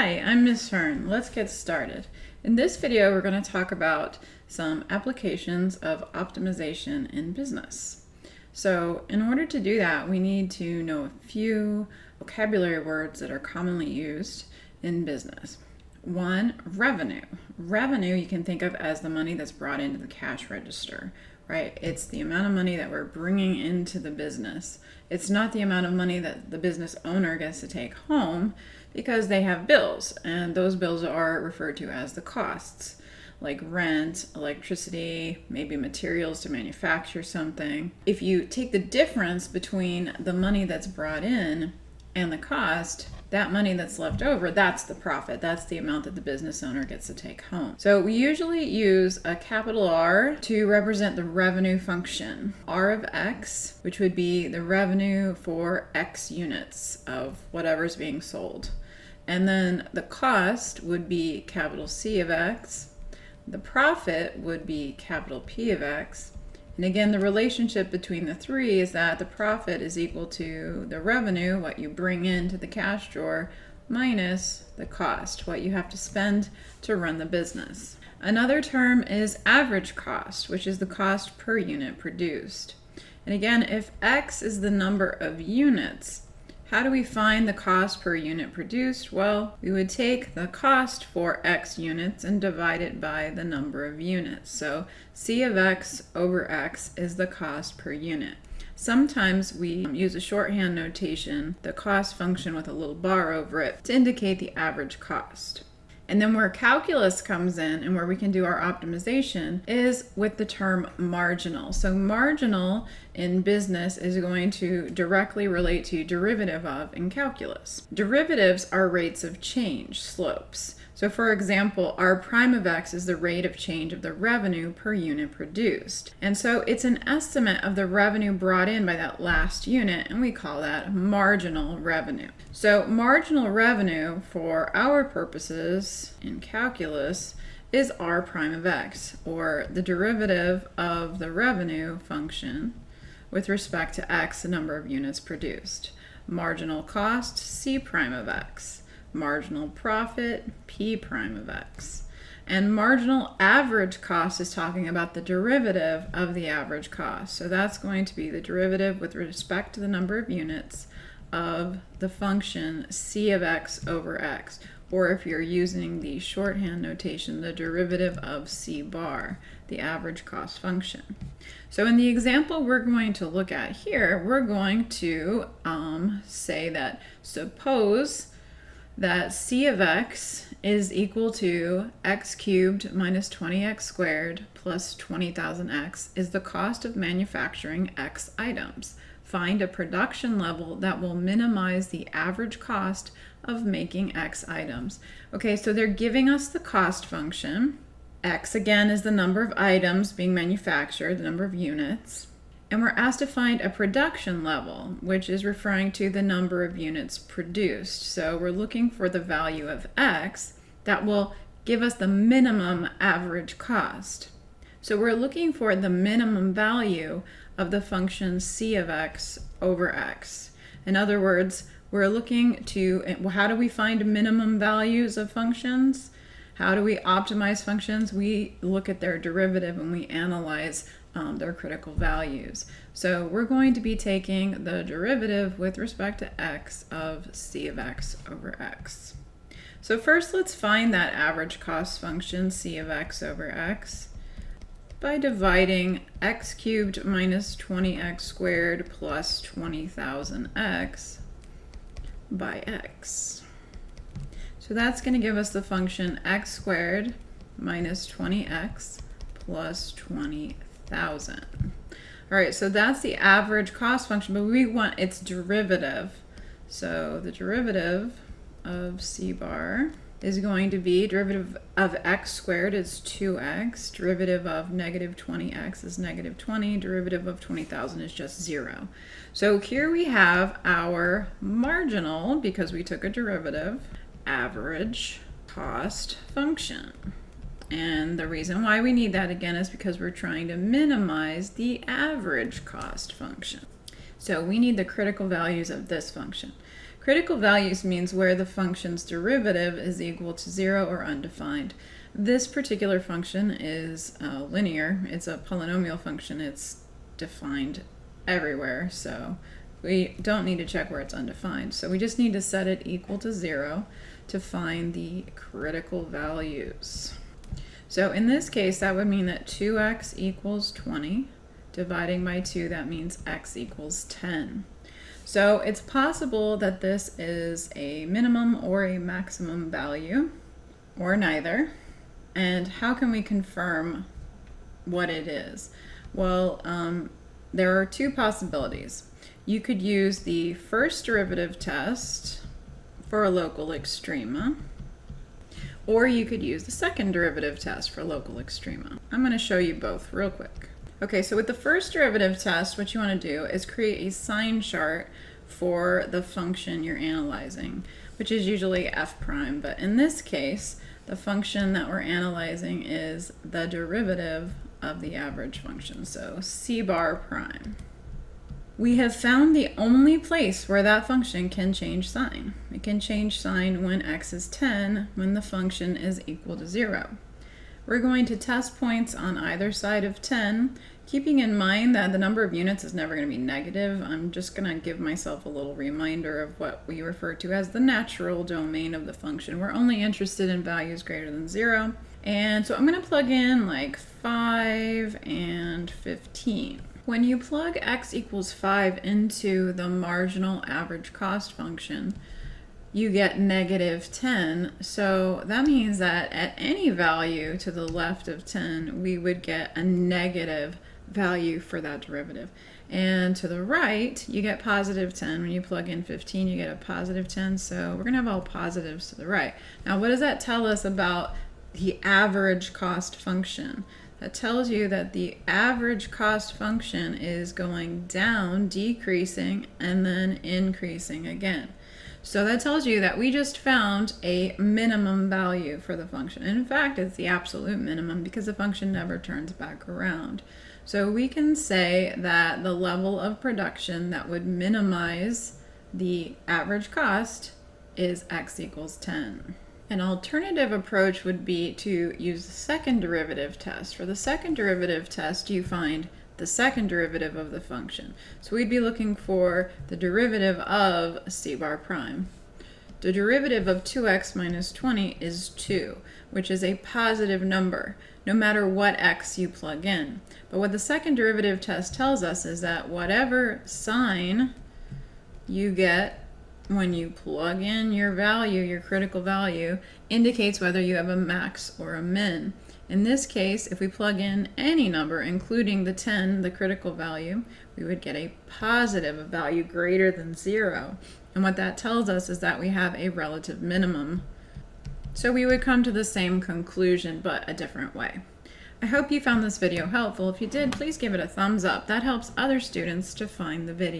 Hi, I'm Ms. Fern. Let's get started. In this video, we're going to talk about some applications of optimization in business. So in order to do that, we need to know a few vocabulary words that are commonly used in business. One, revenue. Revenue you can think of as the money that's brought into the cash register, right? It's the amount of money that we're bringing into the business. It's not the amount of money that the business owner gets to take home, because they have bills, and those bills are referred to as the costs, like rent, electricity, maybe materials to manufacture something. If you take the difference between the money that's brought in and the cost, that money that's left over, that's the profit. That's the amount that the business owner gets to take home. So we usually use a capital R to represent the revenue function. R of X, which would be the revenue for X units of whatever's being sold. And then the cost would be capital C of X. The profit would be capital P of X. And again, the relationship between the three is that the profit is equal to the revenue, what you bring into the cash drawer, minus the cost, what you have to spend to run the business. Another term is average cost, which is the cost per unit produced. And again, if X is the number of units, how do we find the cost per unit produced? Well, we would take the cost for X units and divide it by the number of units. So C of X over X is the cost per unit. Sometimes we use a shorthand notation, the cost function with a little bar over it, to indicate the average cost. And then where calculus comes in and where we can do our optimization is with the term marginal. So marginal in business is going to directly relate to derivative of in calculus. Derivatives are rates of change, slopes. So for example, our prime of X is the rate of change of the revenue per unit produced. And so it's an estimate of the revenue brought in by that last unit, and we call that marginal revenue. So marginal revenue for our purposes in calculus is R prime of X, or the derivative of the revenue function with respect to X, the number of units produced. Marginal cost, C prime of X. Marginal profit, P prime of X. And marginal average cost is talking about the derivative of the average cost. So that's going to be the derivative with respect to the number of units of the function C of X over X. Or if you're using the shorthand notation, the derivative of C bar, the average cost function. So in the example we're going to look at here, we're going to say that suppose that C of X is equal to X cubed minus 20X squared plus 20,000X is the cost of manufacturing X items. Find a production level that will minimize the average cost of making X items. Okay, so they're giving us the cost function. X again is the number of items being manufactured, the number of units. And we're asked to find a production level, which is referring to the number of units produced. So we're looking for the value of X that will give us the minimum average cost. So we're looking for the minimum value of the function C of X over X. In other words, we're looking to, how do we find minimum values of functions? How do we optimize functions? We look at their derivative and we analyze their critical values. So we're going to be taking the derivative with respect to X of C of X over X. So first let's find that average cost function C of X over X by dividing X cubed minus 20X squared plus 20,000X by X. So that's going to give us the function X squared minus 20X plus 20,000. All right, so that's the average cost function, but we want its derivative. So the derivative of C bar is going to be derivative of X squared is 2X, derivative of negative 20X is negative 20, derivative of 20,000 is just 0. So here we have our marginal, because we took a derivative, average cost function. And the reason why we need that again is because we're trying to minimize the average cost function. So we need the critical values of this function. Critical values means where the function's derivative is equal to 0 or undefined. This particular function is linear. It's a polynomial function. It's defined everywhere, so we don't need to check where it's undefined. So we just need to set it equal to 0 to find the critical values. So in this case, that would mean that 2x equals 20. Dividing by 2, that means x equals 10. So it's possible that this is a minimum or a maximum value, or neither. And how can we confirm what it is? Well, there are two possibilities. You could use the first derivative test for a local extrema, or you could use the second derivative test for local extrema. I'm going to show you both real quick. Okay, so with the first derivative test, what you want to do is create a sign chart for the function you're analyzing, which is usually f prime, but in this case, the function that we're analyzing is the derivative of the average function, so c bar prime. We have found the only place where that function can change sign. It can change sign when x is 10, when the function is equal to 0. We're going to test points on either side of 10, keeping in mind that the number of units is never going to be negative. I'm just going to give myself a little reminder of what we refer to as the natural domain of the function. We're only interested in values greater than 0. And so I'm going to plug in like 5 and 15. When you plug x equals 5 into the marginal average cost function, you get negative 10. So that means that at any value to the left of 10, we would get a negative value for that derivative. And to the right, you get positive 10. When you plug in 15, you get a positive 10. So we're going to have all positives to the right. Now, what does that tell us about the average cost function? That tells you that the average cost function is going down, decreasing, and then increasing again. So that tells you that we just found a minimum value for the function. And in fact, it's the absolute minimum because the function never turns back around. So we can say that the level of production that would minimize the average cost is x equals 10. An alternative approach would be to use the second derivative test. For the second derivative test, you find the second derivative of the function. So we'd be looking for the derivative of c bar prime. The derivative of 2x minus 20 is 2, which is a positive number, no matter what x you plug in. But what the second derivative test tells us is that whatever sign you get when you plug in your value, your critical value, indicates whether you have a max or a min. In this case, if we plug in any number, including the 10, the critical value, we would get a positive, a value greater than 0. And what that tells us is that we have a relative minimum. So we would come to the same conclusion, but a different way. I hope you found this video helpful. If you did, please give it a thumbs up. That helps other students to find the video.